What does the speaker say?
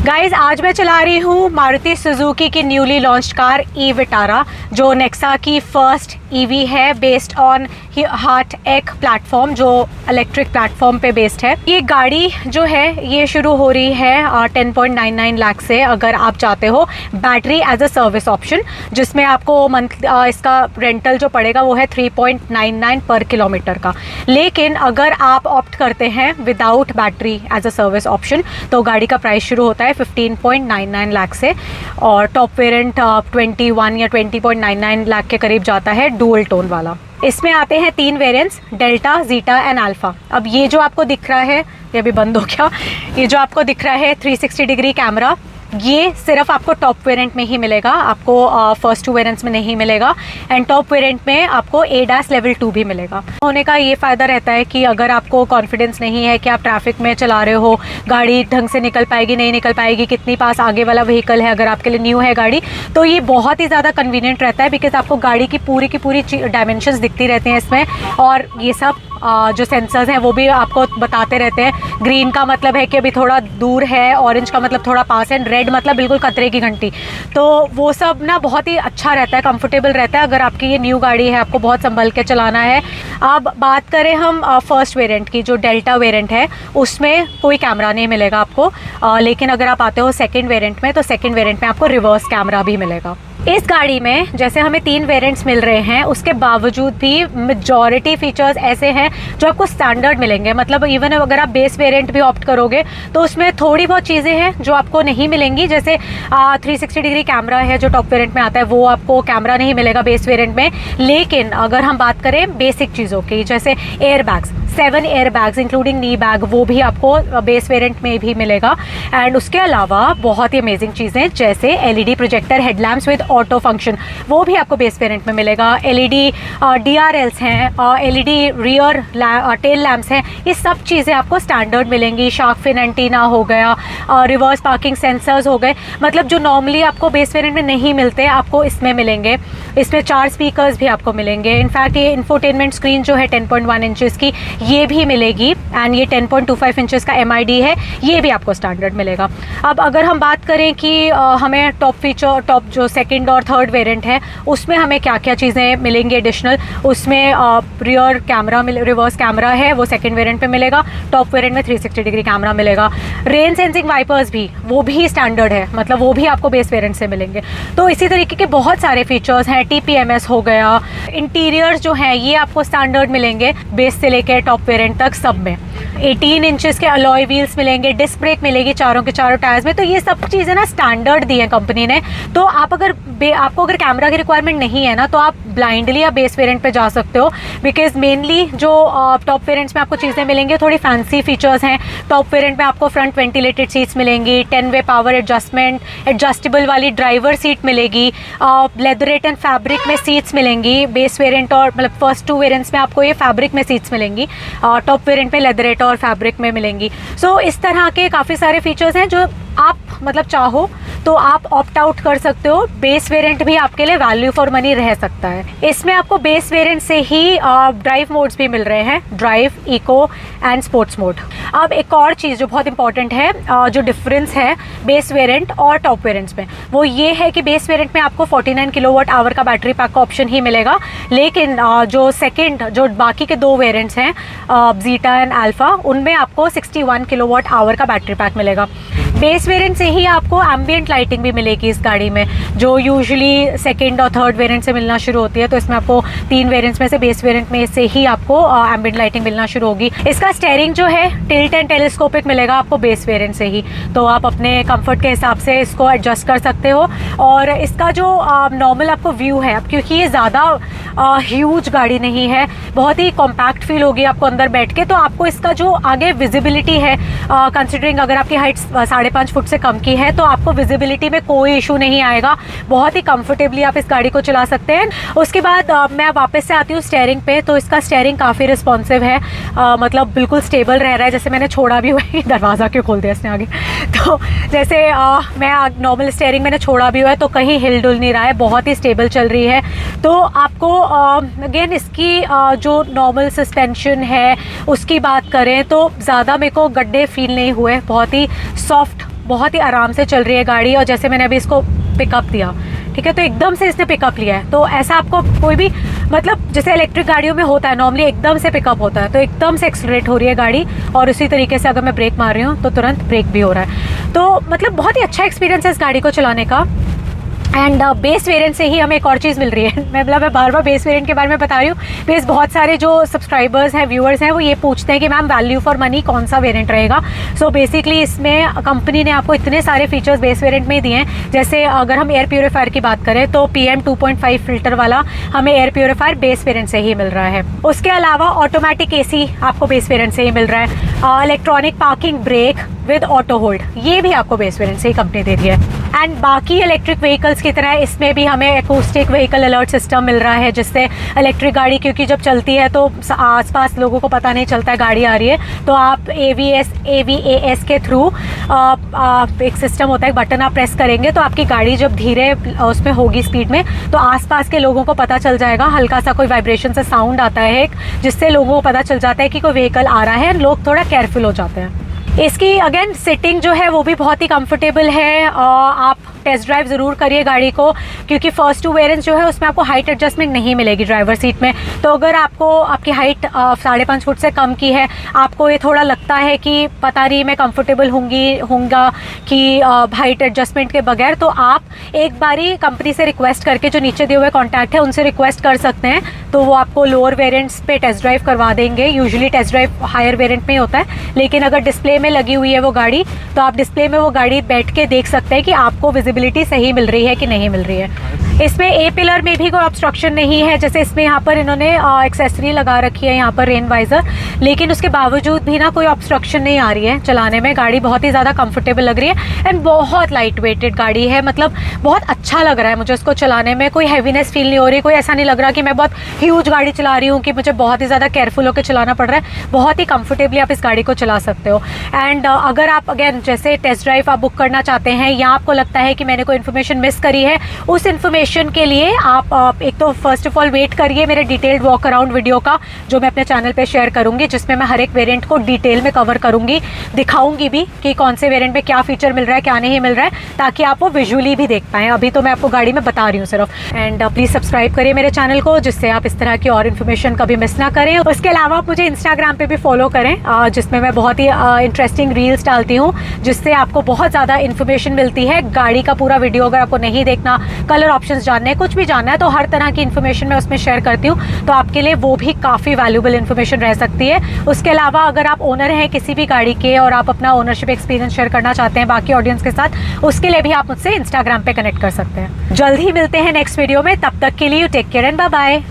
Guys आज मैं चला रही हूँ मारुति सुजुकी की newly launched car e Vitara, जो नेक्सा की फर्स्ट ईवी है बेस्ड ऑन हार्ट एक प्लेटफॉर्म, जो इलेक्ट्रिक प्लेटफॉर्म पे बेस्ड है। ये गाड़ी जो है ये शुरू हो रही है 10.99 लाख से, अगर आप चाहते हो battery as a service option, जिसमें आपको मंथ इसका रेंटल जो पड़ेगा वो है 3.99 पर किलोमीटर का। लेकिन अगर आप ऑप्ट करते हैं without battery as a service option तो गाड़ी का प्राइस शुरू होता है 15.99 लाख से, और टॉप वेरिएंट 21 या 20.99 लाख के करीब जाता है डुअल टोन वाला। इसमें आते हैं 3 variants, delta, zeta and alpha. अब ये जो आपको दिख रहा है, ये अभी बंद हो गया, ये जो आपको दिख रहा है 360 डिग्री कैमरा, ये सिर्फ आपको टॉप वेरिएंट में ही मिलेगा, आपको फर्स्ट 2 वेरिएंट्स में नहीं मिलेगा। एंड टॉप वेरिएंट में आपको ADAS लेवल 2 भी मिलेगा। होने का ये फ़ायदा रहता है कि अगर आपको कॉन्फिडेंस नहीं है कि आप ट्रैफिक में चला रहे हो, गाड़ी ढंग से निकल पाएगी नहीं निकल पाएगी, कितनी पास आगे वाला व्हीकल है, अगर आपके लिए न्यू है गाड़ी, तो ये बहुत ही ज़्यादा कन्वीनियंट रहता है, बिकॉज आपको गाड़ी की पूरी डायमेंशंस दिखती रहती हैं इसमें। और ये सब जो सेंसर्स हैं वो भी आपको बताते रहते हैं। ग्रीन का मतलब है कि अभी थोड़ा दूर है, ऑरेंज का मतलब थोड़ा पास है, रेड मतलब बिल्कुल खतरे की घंटी। तो वो सब ना बहुत ही अच्छा रहता है, कंफर्टेबल रहता है अगर आपकी ये न्यू गाड़ी है, आपको बहुत संभल के चलाना है। अब बात करें हम फर्स्ट वेरिएंट की, जो डेल्टा वेरिएंट है, उसमें कोई कैमरा नहीं मिलेगा आपको, लेकिन अगर आप आते हो सेकेंड वेरिएंट में तो सेकेंड वेरिएंट में आपको रिवर्स कैमरा भी मिलेगा। इस गाड़ी में जैसे हमें 3 वेरिएंट्स मिल रहे हैं, उसके बावजूद भी मेजॉरिटी फीचर्स ऐसे हैं जो आपको स्टैंडर्ड मिलेंगे। मतलब इवन अगर आप बेस वेरिएंट भी ऑप्ट करोगे तो उसमें थोड़ी बहुत चीज़ें हैं जो आपको नहीं मिलेंगी, जैसे 360 डिग्री कैमरा है जो टॉप वेरिएंट में आता है, वो आपको कैमरा नहीं मिलेगा बेस वेरिएंट में। लेकिन अगर हम बात करें बेसिक चीज़ों की, जैसे air bags, 7 air bags including knee bag, वो भी आपको बेस वेरिएंट में भी मिलेगा। एंड उसके अलावा बहुत ही अमेजिंग चीज़ें जैसे LED projector headlamps with auto function, वो भी आपको बेस वेरिएंट में मिलेगा। LED DRLs हैं, LED रियर टेल लैम्प्स हैं, ये सब चीज़ें आपको स्टैंडर्ड मिलेंगी। शार्क फिन एंटीना हो गया, रिवर्स पार्किंग सेंसर्स हो गए, मतलब जो नॉर्मली आपको बेस वेरिएंट में नहीं मिलते आपको इसमें मिलेंगे। इसमें 4 स्पीकर्स भी आपको मिलेंगे। इनफैक्ट ये इंफोटेनमेंट स्क्रीन जो है 10.1 इंचेस की, ये भी मिलेगी। एंड ये 10.25 इंचेस का MID है, ये भी आपको स्टैंडर्ड मिलेगा। अब अगर हम बात करें कि हमें टॉप फीचर, टॉप जो सेकंड और थर्ड वेरिएंट है, उसमें हमें क्या क्या चीज़ें मिलेंगी एडिशनल, उसमें रियर कैमरा रिवर्स कैमरा है, वो सेकंड वेरिएंट पे मिलेगा। टॉप वेरिएंट में 360 डिग्री कैमरा मिलेगा। रेन सेंसिंग वाइपर्स भी, वो भी स्टैंडर्ड है, मतलब वो भी आपको बेस वेरिएंट से मिलेंगे। तो इसी तरीके के बहुत सारे फीचर्स हैं। TPMS हो गया, इंटीरियर्स जो हैं ये आपको स्टैंडर्ड मिलेंगे बेस से लेकर टॉप वेरिएंट तक सब में। 18 इंचेस के अलॉय व्हील्स मिलेंगे, डिस्क ब्रेक मिलेगी चारों के चारों टायर्स में। तो ये सब चीज़ें ना स्टैंडर्ड दी है कंपनी ने। तो आप आपको अगर कैमरा की रिक्वायरमेंट नहीं है ना, तो आप ब्लाइंडली आप बेस वेरिएंट पे जा सकते हो, बिकॉज मेनली जो टॉप वेरिएंट्स में आपको चीज़ें मिलेंगी थोड़ी फैंसी फीचर्स हैं। टॉप वेरिएंट में आपको फ्रंट वेंटिलेटेड सीट्स मिलेंगी, 10-वे पावर एडजस्टमेंट, एडजस्टेबल वाली ड्राइवर सीट मिलेगी, लेदरेट एंड फैब्रिक में सीट्स मिलेंगी। बेस वेरिएंट और मतलब फर्स्ट 2 वेरिएंट्स में आपको ये फैब्रिक में सीट्स मिलेंगी, टॉप वेरिएंट में लेदरेट और फैब्रिक में मिलेंगी। सो इस तरह के काफ़ी सारे फीचर्स हैं जो आप मतलब चाहो तो आप ऑप्ट आउट कर सकते हो। बेस वेरिएंट भी आपके लिए वैल्यू फॉर मनी रह सकता है। इसमें आपको बेस वेरिएंट से ही ड्राइव मोड्स भी मिल रहे हैं, drive, eco and sports mode. अब एक और चीज़ जो बहुत इंपॉर्टेंट है, जो डिफरेंस है बेस वेरिएंट और टॉप वेरिएंट्स में, वो ये है कि बेस वेरिएंट में आपको 49 किलोवाट आवर का बैटरी पैक का ऑप्शन ही मिलेगा। लेकिन जो बाकी के 2 वेरिएंट्स हैं, जीटा एंड अल्फा, उनमें आपको 61 किलोवाट आवर का बैटरी पैक मिलेगा। बेस वेरिएंट से ही आपको एम्बिएंट लाइटिंग भी मिलेगी इस गाड़ी में, जो यूजुअली सेकंड और थर्ड वेरिएंट से मिलना शुरू होती है। तो इसमें आपको 3 वेरिएंट्स में से बेस वेरिएंट में से ही आपको एम्बिएंट लाइटिंग मिलना शुरू होगी। इसका स्टीयरिंग जो है टिल्ट एंड टेलीस्कोपिक मिलेगा आपको बेस वेरिएंट से ही, तो आप अपने कंफर्ट के हिसाब से इसको एडजस्ट कर सकते हो। और इसका जो नॉर्मल आपको व्यू है, क्योंकि ये ज़्यादा ह्यूज गाड़ी नहीं है, बहुत ही कॉम्पैक्ट फील होगी आपको अंदर बैठ के, तो आपको इसका जो आगे विजिबिलिटी है, कंसिडरिंग अगर आपकी हाइट 5.5 फुट से कम की है तो आपको विजिबिलिटी में कोई इशू नहीं आएगा। बहुत ही कंफर्टेबली आप इस गाड़ी को चला सकते हैं। उसके बाद मैं वापस से आती हूँ स्टीयरिंग पे, तो इसका स्टीयरिंग काफ़ी रिस्पॉन्सिव है, मतलब बिल्कुल स्टेबल रह रहा है। जैसे मैंने छोड़ा भी हुआ है, दरवाज़ा क्यों खोल दिया इसने आगे, तो जैसे मैं नॉर्मल स्टीयरिंग मैंने छोड़ा भी हुआ है तो कहीं हिल डुल नहीं रहा है, बहुत ही स्टेबल चल रही है। तो आपको अगेन इसकी जो नॉर्मल सस्पेंशन है उसकी बात करें तो ज़्यादा मेरे को गड्ढे फील नहीं हुए, बहुत ही सॉफ्ट बहुत ही आराम से चल रही है गाड़ी। और जैसे मैंने अभी इसको पिकअप दिया, ठीक है, तो एकदम से इसने पिकअप लिया है। तो ऐसा आपको कोई भी मतलब जैसे इलेक्ट्रिक गाड़ियों में होता है नॉर्मली एकदम से पिकअप होता है, तो एकदम से एक्सलरेट हो रही है गाड़ी। और उसी तरीके से अगर मैं ब्रेक मार रही हूँ तो तुरंत ब्रेक भी हो रहा है। तो मतलब बहुत ही अच्छा एक्सपीरियंस है इस गाड़ी को चलाने का। एंड बेस वेरिएंट से ही हमें एक और चीज़ मिल रही है। मैं बार बार बेस वेरिएंट के बारे में बता रही हूँ, बेस बहुत सारे जो सब्सक्राइबर्स हैं, व्यूअर्स हैं, वो ये पूछते हैं कि मैम वैल्यू फॉर मनी कौन सा वेरिएंट रहेगा। सो बेसिकली इसमें कंपनी ने आपको इतने सारे फीचर्स बेस वेरिएंट में ही दिए हैं। जैसे अगर हम एयर प्योरीफायर की बात करें तो PM 2.5 फिल्टर वाला हमें एयर प्योरीफायर बेस वेरिएंट से ही मिल रहा है। उसके अलावा ऑटोमेटिक AC आपको बेस वेरिएंट से ही मिल रहा है। Electronic parking brake with auto hold, ये भी आपको बेस वेरिएंट से ही कंपनी दे रही है। एंड बाकी इलेक्ट्रिक व्हीकल्स की तरह इसमें भी हमें एकॉस्टिक व्हीकल अलर्ट सिस्टम मिल रहा है, जिससे इलेक्ट्रिक गाड़ी क्योंकि जब चलती है तो आसपास लोगों को पता नहीं चलता है गाड़ी आ रही है, तो आप AVAS के थ्रू एक सिस्टम होता है, बटन आप प्रेस करेंगे तो आपकी गाड़ी जब धीरे उसमें होगी स्पीड में तो आसपास के लोगों को पता चल जाएगा। हल्का सा कोई वाइब्रेशन से साउंड आता है एक, जिससे लोगों को पता चल जाता है कि कोई व्हीकल आ रहा है, लोग थोड़ा केयरफुल हो जाते हैं। इसकी अगेन सिटिंग जो है वो भी बहुत ही कंफर्टेबल है। आप टेस्ट ड्राइव ज़रूर करिए गाड़ी को, क्योंकि फर्स्ट 2 वेरिएंट्स जो है उसमें आपको हाइट एडजस्टमेंट नहीं मिलेगी ड्राइवर सीट में। तो अगर आपको आपकी हाइट 5.5 फुट से कम की है, आपको ये थोड़ा लगता है कि पता नहीं मैं कंफर्टेबल होऊंगा कि हाइट एडजस्टमेंट के बगैर, तो आप एक बारी कंपनी से रिक्वेस्ट करके, जो नीचे दिए हुए कॉन्टैक्ट है उनसे रिक्वेस्ट कर सकते हैं, तो वो आपको लोअर वेरिएंट्स पे टेस्ट ड्राइव करवा देंगे। Usually test drive higher variant में ही होता है, लेकिन अगर डिस्प्ले में लगी हुई है वो गाड़ी तो आप डिस्प्ले में वो गाड़ी बैठ के देख सकते हैं कि आपको विजिबिलिटी सही मिल रही है कि नहीं मिल रही है। इसमें ए पिलर में भी कोई ऑब्स्ट्रक्शन नहीं है। जैसे इसमें यहाँ पर इन्होंने एक्सेसरी लगा रखी है, यहाँ पर रेन वाइजर, लेकिन उसके बावजूद भी ना कोई ऑब्स्ट्रक्शन नहीं आ रही है चलाने में। गाड़ी बहुत ही ज़्यादा कंफर्टेबल लग रही है एंड बहुत लाइट वेटेड गाड़ी है। मतलब बहुत अच्छा लग रहा है मुझे उसको चलाने में, कोई हैवीनेस फील नहीं हो रही, कोई ऐसा नहीं लग रहा कि मैं बहुत ह्यूज गाड़ी चला रही हूँ कि मुझे बहुत ही ज़्यादा केयरफुल होकर चलाना पड़ रहा है। बहुत ही कंफर्टेबली आप इस गाड़ी को चला सकते हो। एंड अगर आप अगेन जैसे टेस्ट ड्राइव आप बुक करना चाहते हैं या आपको लगता है कि मैंने कोई इन्फॉर्मेशन मिस करी है, उस इन्फॉर्मेशन के लिए आप एक तो फर्स्ट ऑफ ऑल वेट करिए मेरे डिटेल्ड वॉक अराउंड वीडियो का, जो मैं अपने चैनल पे शेयर करूंगी, जिसमें मैं हर एक वेरिएंट को डिटेल में कवर करूंगी, दिखाऊंगी भी कि कौन से वेरिएंट में क्या फीचर मिल रहा है क्या नहीं मिल रहा है, ताकि आप वो विजुअली भी देख पाएँ। अभी तो मैं आपको गाड़ी में बता रही हूँ सिर्फ। एंड प्लीज़ सब्सक्राइब करिए मेरे चैनल को, जिससे आप इस तरह की और इन्फॉर्मेशन कभी मिस ना करें। उसके अलावा आप मुझे इंस्टाग्राम पे भी फॉलो करें, जिसमें मैं बहुत ही इंटरेस्टिंग रील्स डालती हूँ, जिससे आपको बहुत ज़्यादा इन्फॉर्मेशन मिलती है। गाड़ी का पूरा वीडियो अगर आपको नहीं देखना, कलर ऑप्शंस जानने, कुछ भी जानना है, तो हर तरह की इन्फॉर्मेशन मैं उसमें शेयर करती हूँ, तो आपके लिए वो भी काफ़ी वैल्यूबल इन्फॉर्मेशन रह सकती है। उसके अलावा अगर आप ओनर हैं किसी भी गाड़ी के और आप अपना ओनरशिप एक्सपीरियंस शेयर करना चाहते हैं बाकी ऑडियंस के साथ, उसके लिए भी आप मुझसे इंस्टाग्राम पे कनेक्ट कर सकते हैं। जल्द ही मिलते हैं नेक्स्ट वीडियो में, तब तक के लिए take care and bye bye.